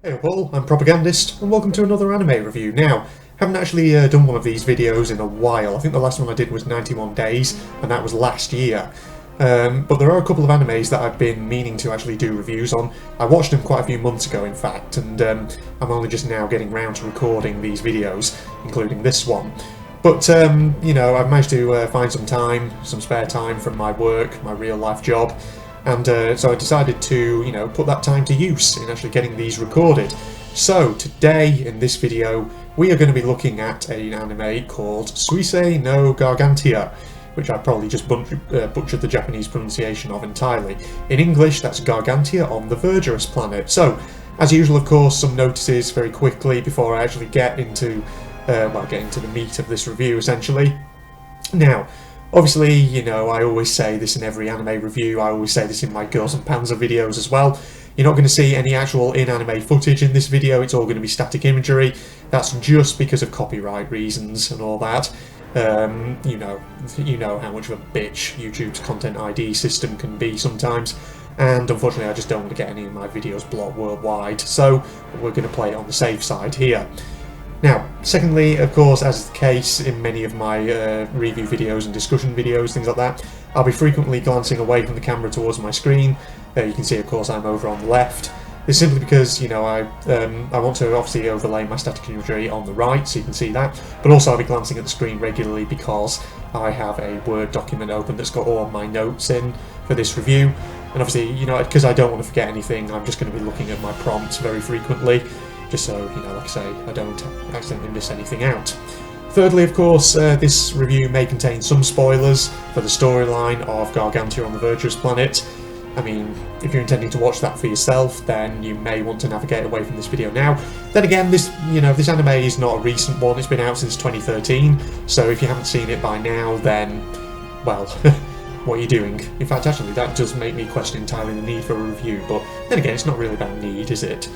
Hey all, I'm Propagandist, and welcome to another anime review. Now, haven't actually done one of these videos in a while. I think the last one I did was 91 days, and that was last year. But there are a couple of animes that I've been meaning to actually do reviews on. I watched them quite a few months ago, in fact, and I'm only just now getting round to recording these videos, including this one. But, you know, I've managed to find some time, some spare time from my work, my real-life job, and so I decided to, you know, put that time to use in actually getting these recorded. So today, in this video, we are going to be looking at an anime called Suisei no Gargantia, which I probably just butchered the Japanese pronunciation of entirely. In English, that's Gargantia on the Verdurous planet. So, as usual, of course, some notices very quickly before I actually get into the meat of this review, essentially. Now, obviously, you know, I always say this in every anime review, I always say this in my Girls and Panzer videos as well. You're not going to see any actual in-anime footage in this video, it's all going to be static imagery. That's just because of copyright reasons and all that. You know how much of a bitch YouTube's content ID system can be sometimes. And unfortunately I just don't want to get any of my videos blocked worldwide, so we're going to play it on the safe side here. Now, secondly, of course, as is the case in many of my review videos and discussion videos, things like that, I'll be frequently glancing away from the camera towards my screen. You can see, of course, I'm over on the left. This is simply because, you know, I want to obviously overlay my static imagery on the right, so you can see that, but also I'll be glancing at the screen regularly because I have a Word document open that's got all of my notes in for this review. And obviously, you know, because I don't want to forget anything, I'm just going to be looking at my prompts very frequently, just so, you know, like I say, I don't accidentally miss anything out. Thirdly, of course, this review may contain some spoilers for the storyline of Gargantia on the Verdurous planet. I mean, if you're intending to watch that for yourself, then you may want to navigate away from this video now. Then again, this anime is not a recent one, it's been out since 2013, so if you haven't seen it by now, then, well, what are you doing? In fact, actually, that does make me question entirely the need for a review, but then again, it's not really about need, is it?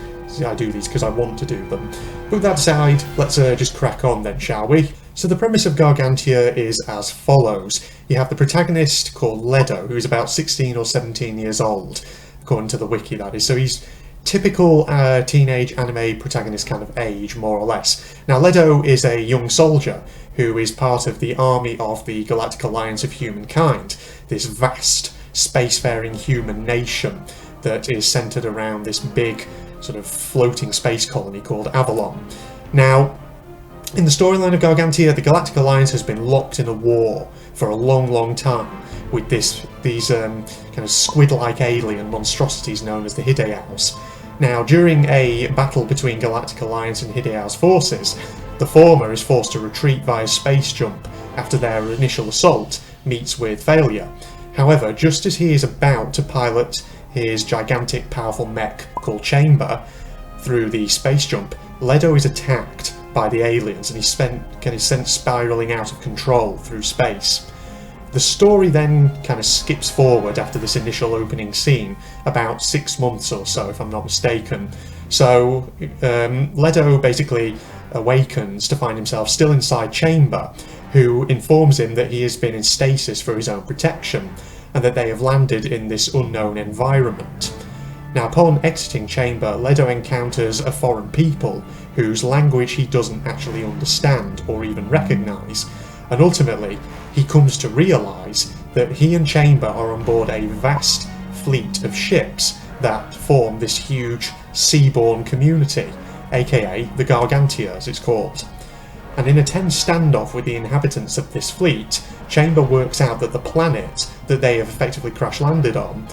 I do these because I want to do them. But with that aside, let's just crack on then, shall we? So the premise of Gargantia is as follows. You have the protagonist called Ledo, who is about 16 or 17 years old, according to the wiki that is. So he's typical teenage anime protagonist kind of age, more or less. Now Ledo is a young soldier who is part of the army of the Galactic Alliance of Humankind, this vast spacefaring human nation that is centered around this big sort of floating space colony called Avalon. Now, in the storyline of Gargantia, the Galactic Alliance has been locked in a war for a long time with these kind of squid-like alien monstrosities known as the Hideaus. Now, during a battle between Galactic Alliance and Hideaus forces, the former is forced to retreat via space jump after their initial assault meets with failure. However, just as he is about to pilot his gigantic powerful mech called Chamber through the space jump, Ledo is attacked by the aliens and he's sent spiralling out of control through space. The story then kind of skips forward after this initial opening scene about 6 months or so, if I'm not mistaken. So Ledo basically awakens to find himself still inside Chamber, who informs him that he has been in stasis for his own protection and that they have landed in this unknown environment. Now, upon exiting Chamber, Ledo encounters a foreign people whose language he doesn't actually understand or even recognise, and ultimately he comes to realise that he and Chamber are on board a vast fleet of ships that form this huge seaborne community, aka the Gargantia as it's called. And in a tense standoff with the inhabitants of this fleet, Chamber works out that the planet that they have effectively crash-landed on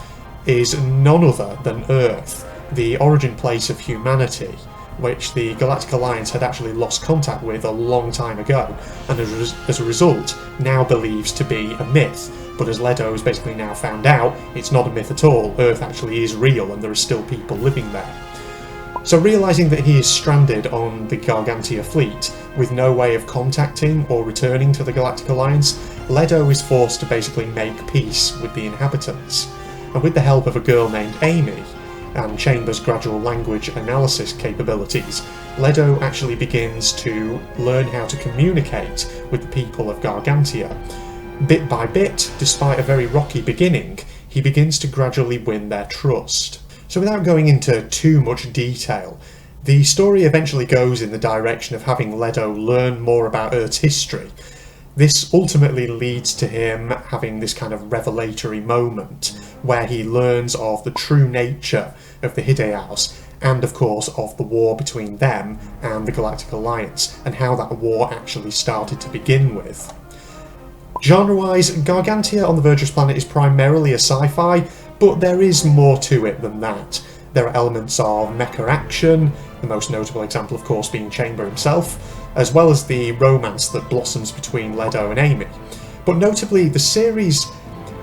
is none other than Earth, the origin place of humanity, which the Galactic Alliance had actually lost contact with a long time ago, and as a result now believes to be a myth. But as Ledo has basically now found out, it's not a myth at all. Earth actually is real and there are still people living there. So realising that he is stranded on the Gargantia fleet with no way of contacting or returning to the Galactic Alliance, Ledo is forced to basically make peace with the inhabitants. And with the help of a girl named Amy and Chamber's gradual language analysis capabilities, Ledo actually begins to learn how to communicate with the people of Gargantia. Bit by bit, despite a very rocky beginning, he begins to gradually win their trust. So without going into too much detail, the story eventually goes in the direction of having Leto learn more about Earth's history. This ultimately leads to him having this kind of revelatory moment where he learns of the true nature of the Hideaus and of course of the war between them and the Galactic Alliance and how that war actually started to begin with. Genre-wise, Gargantia on the Verdurous planet is primarily a sci-fi, but there is more to it than that. There are elements of mecha action, the most notable example of course being Chamber himself, as well as the romance that blossoms between Leto and Amy. But notably, the series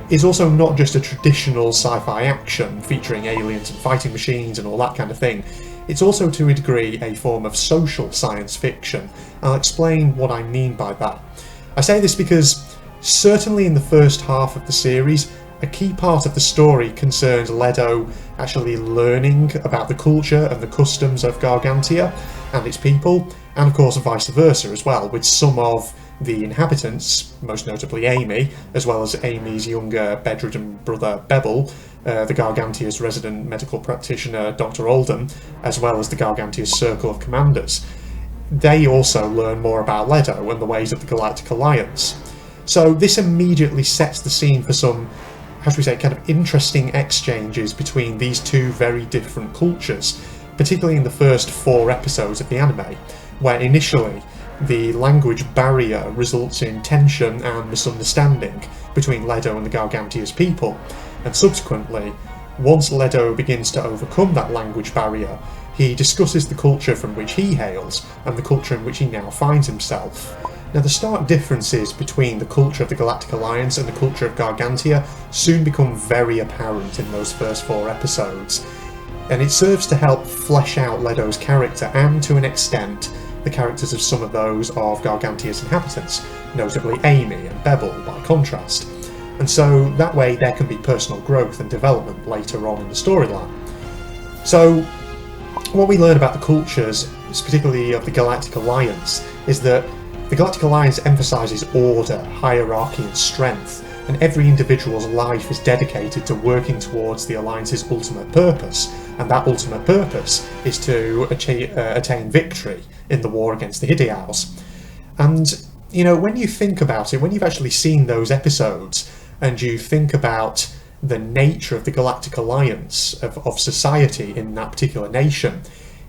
is also not just a traditional sci-fi action featuring aliens and fighting machines and all that kind of thing. It's also to a degree a form of social science fiction. I'll explain what I mean by that. I say this because certainly in the first half of the series, a key part of the story concerns Leto actually learning about the culture and the customs of Gargantia and its people, and of course vice versa as well, with some of the inhabitants, most notably Amy, as well as Amy's younger bedridden brother Bebel, the Gargantia's resident medical practitioner Dr. Oldham, as well as the Gargantia's circle of commanders. They also learn more about Leto and the ways of the Galactic Alliance. So this immediately sets the scene for some, how should we say, kind of interesting exchanges between these two very different cultures, particularly in the first 4 episodes of the anime, where initially the language barrier results in tension and misunderstanding between Leto and the Gargantia's people, and subsequently, once Leto begins to overcome that language barrier, he discusses the culture from which he hails and the culture in which he now finds himself. Now, the stark differences between the culture of the Galactic Alliance and the culture of Gargantia soon become very apparent in those first 4 episodes, and it serves to help flesh out Leto's character and, to an extent, the characters of some of those of Gargantia's inhabitants, notably Amy and Bebel by contrast. And so that way there can be personal growth and development later on in the storyline. So what we learn about the cultures, particularly of the Galactic Alliance, is that the Galactic Alliance emphasises order, hierarchy and strength, and every individual's life is dedicated to working towards the Alliance's ultimate purpose, and that ultimate purpose is to attain victory in the war against the Hideaus. And, you know, when you think about it, when you've actually seen those episodes, and you think about the nature of the Galactic Alliance, of society in that particular nation,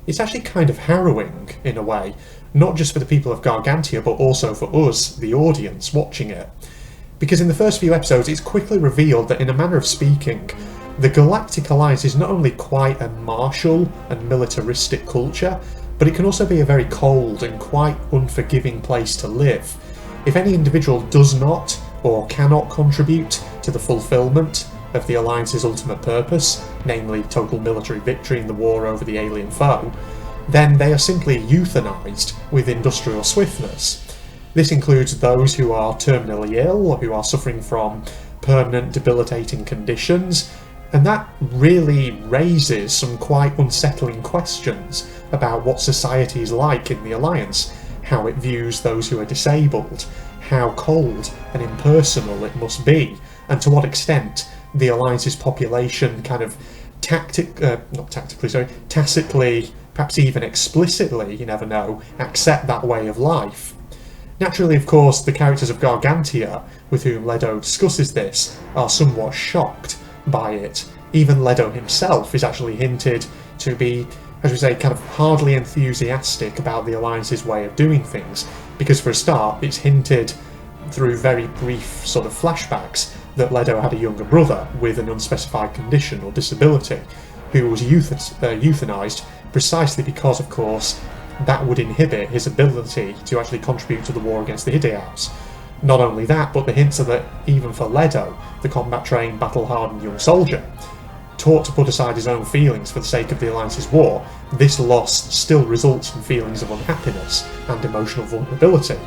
it's actually kind of harrowing in a way, not just for the people of Gargantia, but also for us, the audience, watching it. Because in the first few episodes, it's quickly revealed that in a manner of speaking, the Galactic Alliance is not only quite a martial and militaristic culture, but it can also be a very cold and quite unforgiving place to live. If any individual does not or cannot contribute to the fulfillment of the Alliance's ultimate purpose, namely total military victory in the war over the alien foe, then they are simply euthanized with industrial swiftness. This includes those who are terminally ill or who are suffering from permanent debilitating conditions, and that really raises some quite unsettling questions about what society is like in the Alliance, how it views those who are disabled, how cold and impersonal it must be, and to what extent the Alliance's population kind of tacitly, perhaps even explicitly, you never know, accept that way of life. Naturally, of course, the characters of Gargantia, with whom Leto discusses this, are somewhat shocked by it. Even Leto himself is actually hinted to be, as we say, kind of hardly enthusiastic about the Alliance's way of doing things, because for a start, it's hinted through very brief sort of flashbacks that Leto had a younger brother with an unspecified condition or disability, who was euthanized precisely because, of course, that would inhibit his ability to actually contribute to the war against the Hideaus. Not only that, but the hints are that even for Leto, the combat-trained, battle-hardened young soldier, taught to put aside his own feelings for the sake of the Alliance's war, this loss still results in feelings of unhappiness and emotional vulnerability.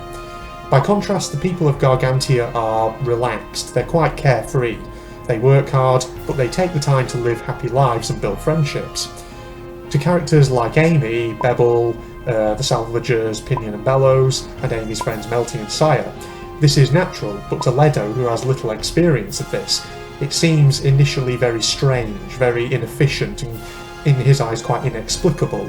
By contrast, the people of Gargantia are relaxed, they're quite carefree. They work hard, but they take the time to live happy lives and build friendships. To characters like Amy, Bebel, the Salvagers, Pinion and Bellows, and Amy's friends Melty and Sire, this is natural, but to Leto, who has little experience of this, it seems initially very strange, very inefficient, and in his eyes quite inexplicable.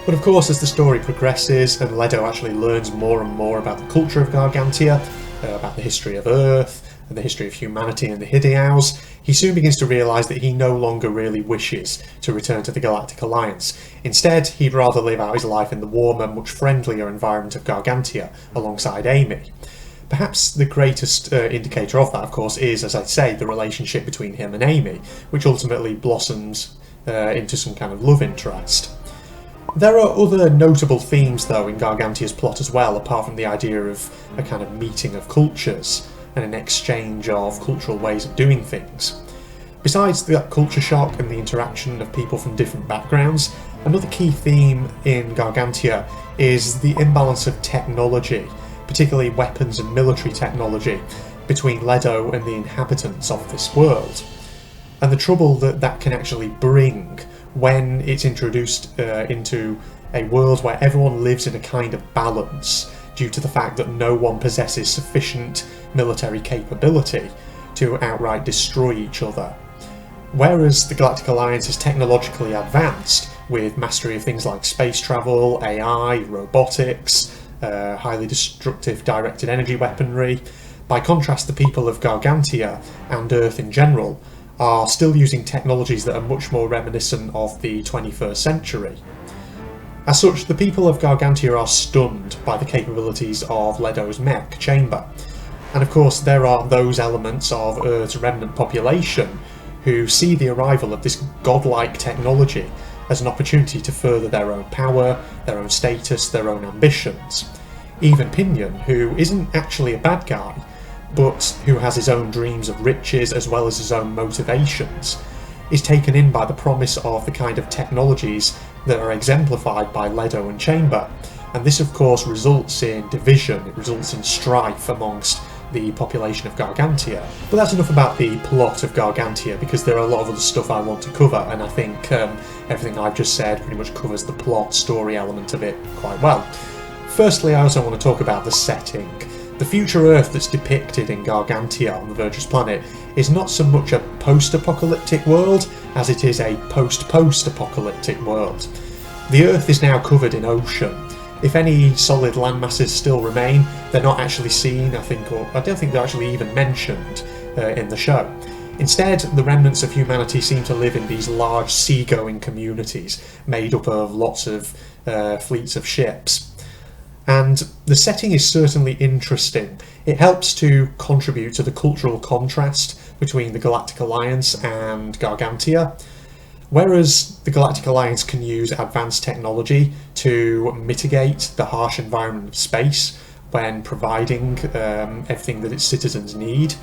But of course, as the story progresses and Leto actually learns more and more about the culture of Gargantia, about the history of Earth, and the history of humanity and the Hideaus, he soon begins to realise that he no longer really wishes to return to the Galactic Alliance. Instead, he'd rather live out his life in the warmer, much friendlier environment of Gargantia, alongside Amy. Perhaps the greatest indicator of that, of course, is, as I say, the relationship between him and Amy, which ultimately blossoms into some kind of love interest. There are other notable themes, though, in Gargantia's plot as well, apart from the idea of a kind of meeting of cultures and an exchange of cultural ways of doing things. Besides that culture shock and the interaction of people from different backgrounds, another key theme in Gargantia is the imbalance of technology, particularly weapons and military technology, between Leto and the inhabitants of this world, and the trouble that that can actually bring when it's introduced into a world where everyone lives in a kind of balance due to the fact that no one possesses sufficient military capability to outright destroy each other. Whereas the Galactic Alliance is technologically advanced, with mastery of things like space travel, AI, robotics, highly destructive directed energy weaponry, by contrast the people of Gargantia and Earth in general are still using technologies that are much more reminiscent of the 21st century. As such, the people of Gargantia are stunned by the capabilities of Leto's mech chamber. And of course there are those elements of Earth's remnant population who see the arrival of this godlike technology as an opportunity to further their own power, their own status, their own ambitions. Even Pinion, who isn't actually a bad guy, but who has his own dreams of riches as well as his own motivations, is taken in by the promise of the kind of technologies that are exemplified by Leto and Chamber, and this of course results in division, it results in strife amongst the population of Gargantia. But that's enough about the plot of Gargantia, because there are a lot of other stuff I want to cover, and I think everything I've just said pretty much covers the plot, story element of it quite well. Firstly, I also want to talk about the setting. The future Earth that's depicted in Gargantia on the Verdurous planet is not so much a post-apocalyptic world as it is a post-post-apocalyptic world. The Earth is now covered in ocean. If any solid landmasses still remain, they're not actually seen, I think, or I don't think they're actually even mentioned in the show. Instead, the remnants of humanity seem to live in these large seagoing communities made up of lots of fleets of ships. And the setting is certainly interesting. It helps to contribute to the cultural contrast between the Galactic Alliance and Gargantia. Whereas the Galactic Alliance can use advanced technology to mitigate the harsh environment of space when providing everything that its citizens need,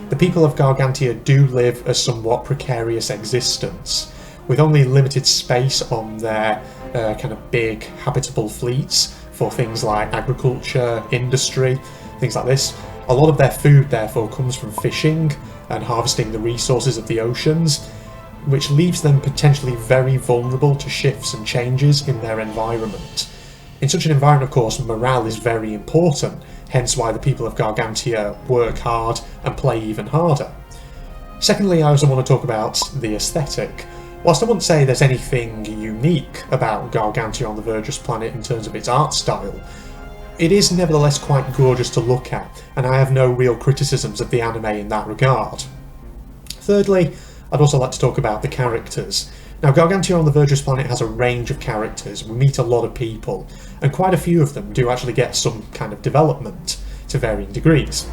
the people of Gargantia do live a somewhat precarious existence. With only limited space on their kind of big habitable fleets for things like agriculture, industry, things like this, a lot of their food therefore comes from fishing and harvesting the resources of the oceans, which leaves them potentially very vulnerable to shifts and changes in their environment. In such an environment, of course, morale is very important, hence why the people of Gargantia work hard and play even harder. Secondly, I also want to talk about the aesthetic. Whilst I wouldn't say there's anything unique about Gargantia on the Verdurous planet in terms of its art style, it is nevertheless quite gorgeous to look at, and I have no real criticisms of the anime in that regard. Thirdly, I'd also like to talk about the characters. Now, Gargantia on the Verdurous planet has a range of characters. We meet a lot of people, and quite a few of them do actually get some kind of development to varying degrees.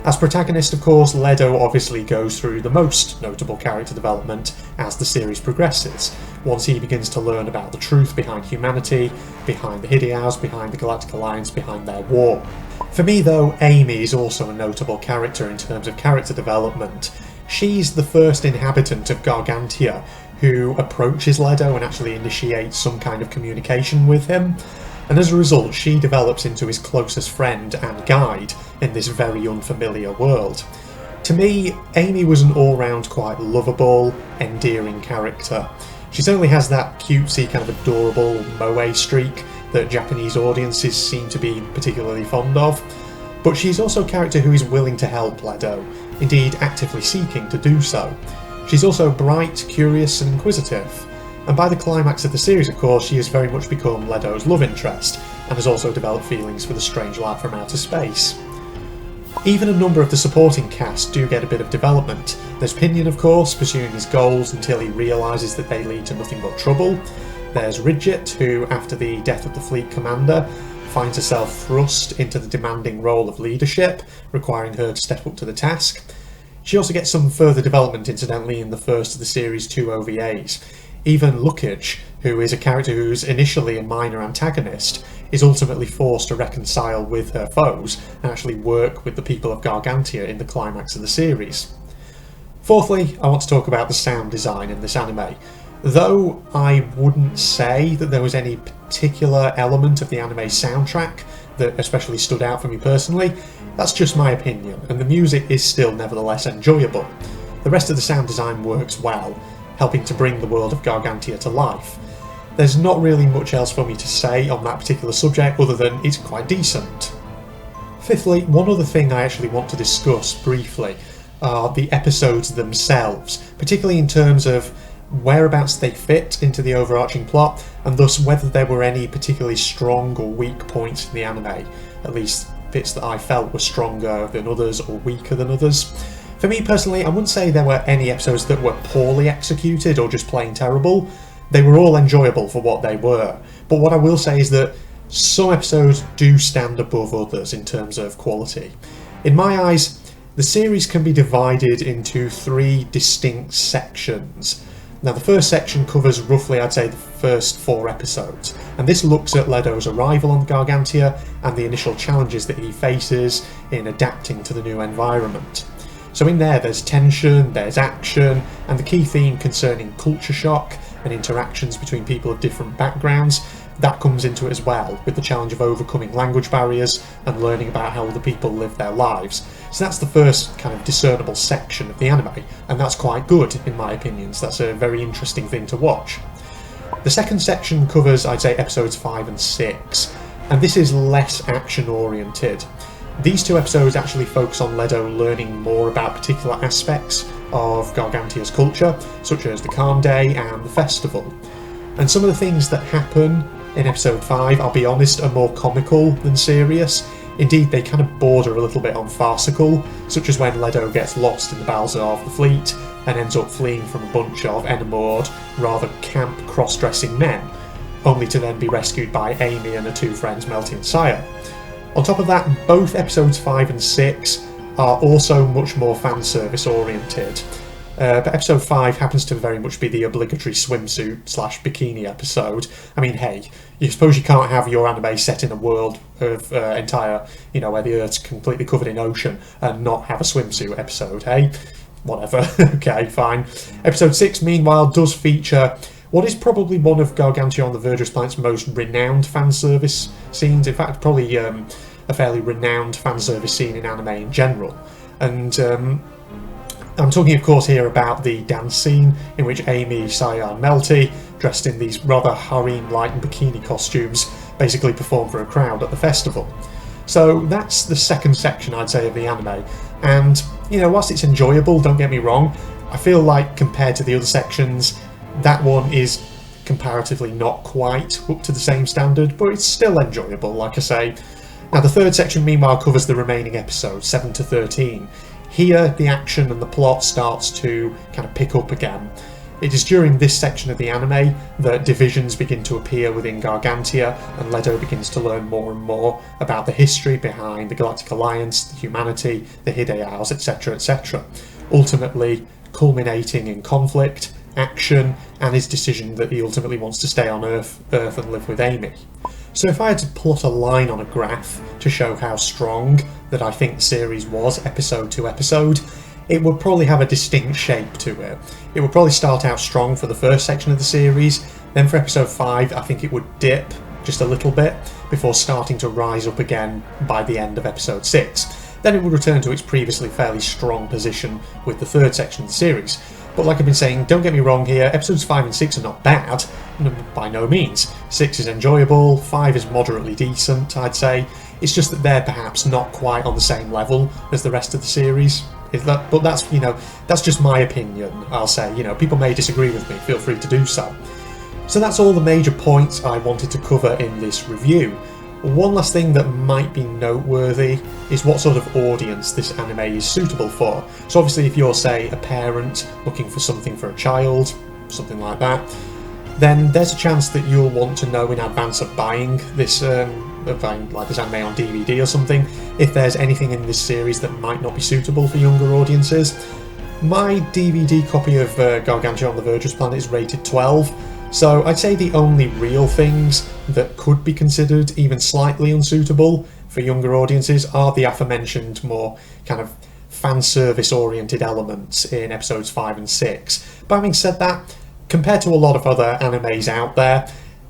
As protagonist, of course, Leto obviously goes through the most notable character development as the series progresses, once he begins to learn about the truth behind humanity, behind the Hideaus, behind the Galactic Alliance, behind their war. For me, though, Amy is also a notable character in terms of character development. She's the first inhabitant of Gargantia who approaches Leto and actually initiates some kind of communication with him, and as a result she develops into his closest friend and guide in this very unfamiliar world. To me, Amy was an all-round quite lovable, endearing character. She certainly has that cutesy kind of adorable moe streak that Japanese audiences seem to be particularly fond of, but she's also a character who is willing to help Leto, indeed actively seeking to do so. She's also bright, curious and inquisitive, And by the climax of the series, of course, she has very much become Ledo's love interest, and has also developed feelings for the strange lad from outer space. Even a number of the supporting cast do get a bit of development. There's Pinion, of course, pursuing his goals until he realises that they lead to nothing but trouble. There's Ridget, who, after the death of the fleet commander, finds herself thrust into the demanding role of leadership, requiring her to step up to the task. She also gets some further development, incidentally, in the first of the series' 2 OVAs. Even Lukic, who is a character who's initially a minor antagonist, is ultimately forced to reconcile with her foes and actually work with the people of Gargantia in the climax of the series. Fourthly, I want to talk about the sound design in this anime. Though I wouldn't say that there was any particular element of the anime soundtrack that especially stood out for me personally, that's just my opinion, and the music is still nevertheless enjoyable. The rest of the sound design works well, helping to bring the world of Gargantia to life. There's not really much else for me to say on that particular subject other than it's quite decent. Fifthly, one other thing I actually want to discuss briefly are the episodes themselves, particularly in terms of whereabouts they fit into the overarching plot, and thus whether there were any particularly strong or weak points in the anime, at least bits that I felt were stronger than others or weaker than others. For me personally, I wouldn't say there were any episodes that were poorly executed or just plain terrible. They were all enjoyable for what they were, but what I will say is that some episodes do stand above others in terms of quality. In my eyes, the series can be divided into 3 distinct sections. Now, the first section covers roughly, I'd say, the first 4 episodes, and this looks at Ledo's arrival on Gargantia and the initial challenges that he faces in adapting to the new environment. So in there's tension, there's action, and the key theme concerning culture shock and interactions between people of different backgrounds, that comes into it as well, with the challenge of overcoming language barriers and learning about how other people live their lives. So that's the first kind of discernible section of the anime, and that's quite good in my opinion, so that's a very interesting thing to watch. The second section covers, I'd say, episodes 5 and 6, and this is less action oriented. These 2 episodes actually focus on Ledo learning more about particular aspects of Gargantia's culture, such as the Calm Day and the festival. And some of the things that happen in episode 5, I'll be honest, are more comical than serious. Indeed, they kind of border a little bit on farcical, such as when Ledo gets lost in the bowels of the fleet and ends up fleeing from a bunch of enamored, rather camp cross-dressing men, only to then be rescued by Amy and her 2 friends Melty and Saya. On top of that, both episodes 5 and 6 are also much more fan service oriented. But episode 5 happens to very much be the obligatory swimsuit/bikini episode. I mean, hey, you suppose you can't have your anime set in a world of entire, where the Earth's completely covered in ocean and not have a swimsuit episode, hey? Whatever, okay, fine. Episode 6, meanwhile, does feature what is probably one of Gargantia on the Verdurous planet's most renowned fan service scenes. In fact, probably a fairly renowned fan service scene in anime in general. And I'm talking, of course, here about the dance scene in which Amy, Saya and Melty, dressed in these rather harem-like bikini costumes, basically perform for a crowd at the festival. So that's the second section, I'd say, of the anime. And, whilst it's enjoyable, don't get me wrong, I feel like compared to the other sections, that one is comparatively not quite up to the same standard, but it's still enjoyable, like I say. Now, the third section, meanwhile, covers the remaining episodes, 7 to 13. Here, the action and the plot starts to kind of pick up again. It is during this section of the anime that divisions begin to appear within Gargantia, and Ledo begins to learn more and more about the history behind the Galactic Alliance, the humanity, the Hideaos, etc., etc. Ultimately, culminating in conflict, action, and his decision that he ultimately wants to stay on Earth and live with Amy. So if I had to plot a line on a graph to show how strong that I think the series was episode to episode, it would probably have a distinct shape to it. It would probably start out strong for the first section of the series, then for episode 5 I think it would dip just a little bit before starting to rise up again by the end of episode 6. Then it would return to its previously fairly strong position with the third section of the series. But like I've been saying, don't get me wrong here, episodes 5 and 6 are not bad, by no means. 6 is enjoyable, 5 is moderately decent, I'd say. It's just that they're perhaps not quite on the same level as the rest of the series. But that's, that's just my opinion, I'll say. People may disagree with me, feel free to do so. So that's all the major points I wanted to cover in this review. One last thing that might be noteworthy is what sort of audience this anime is suitable for. So obviously if you're, say, a parent looking for something for a child, something like that, then there's a chance that you'll want to know in advance of buying this like this anime on DVD or something, if there's anything in this series that might not be suitable for younger audiences. My DVD copy of Gargantia on the Verdurous planet is rated 12, so I'd say the only real things that could be considered even slightly unsuitable for younger audiences are the aforementioned more kind of fan service oriented elements in episodes 5 and 6. But having said that, compared to a lot of other animes out there,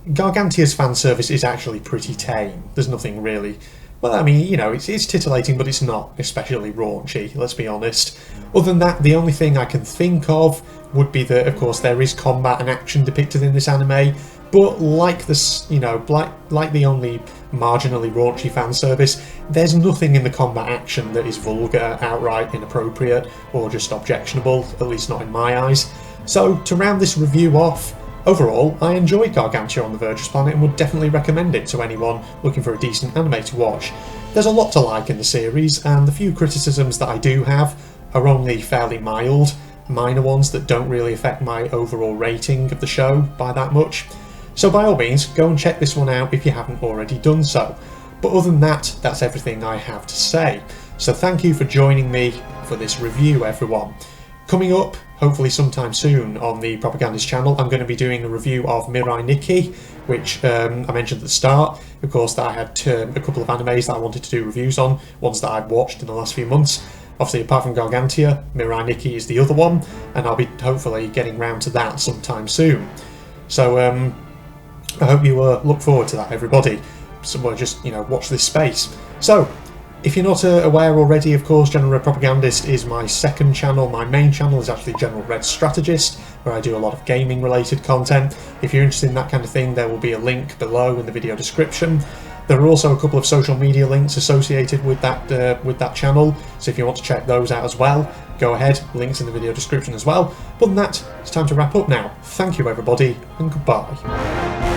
Gargantia's fan service is actually pretty tame. There's nothing really... Well, I mean, you know, it's titillating, but it's not especially raunchy, let's be honest. Other than that, the only thing I can think of would be that, of course, there is combat and action depicted in this anime, but like this, you know, like the only marginally raunchy fan service, there's nothing in the combat action that is vulgar, outright inappropriate, or just objectionable, at least not in my eyes. So, to round this review off, overall, I enjoyed Gargantia on the Verdurous planet and would definitely recommend it to anyone looking for a decent anime to watch. There's a lot to like in the series, and the few criticisms that I do have are only fairly mild, minor ones that don't really affect my overall rating of the show by that much. So by all means, go and check this one out if you haven't already done so. But other than that, that's everything I have to say. So thank you for joining me for this review, everyone. Coming up, hopefully sometime soon, on the Propagandist channel, I'm going to be doing a review of Mirai Nikki, which I mentioned at the start. Of course, that I had a couple of animes that I wanted to do reviews on, ones that I've watched in the last few months. Obviously, apart from Gargantia, Mirai Nikki is the other one, and I'll be hopefully getting round to that sometime soon. So, I hope you look forward to that, everybody. So, just, you know, watch this space. So, if you're not aware already, of course, General Red Propagandist is my second channel. My main channel is actually General Red Strategist, where I do a lot of gaming related content. If you're interested in that kind of thing, there will be a link below in the video description. There are also a couple of social media links associated with that channel, so if you want to check those out as well, go ahead, links in the video description as well. But other than that, it's time to wrap up now. Thank you everybody, and goodbye.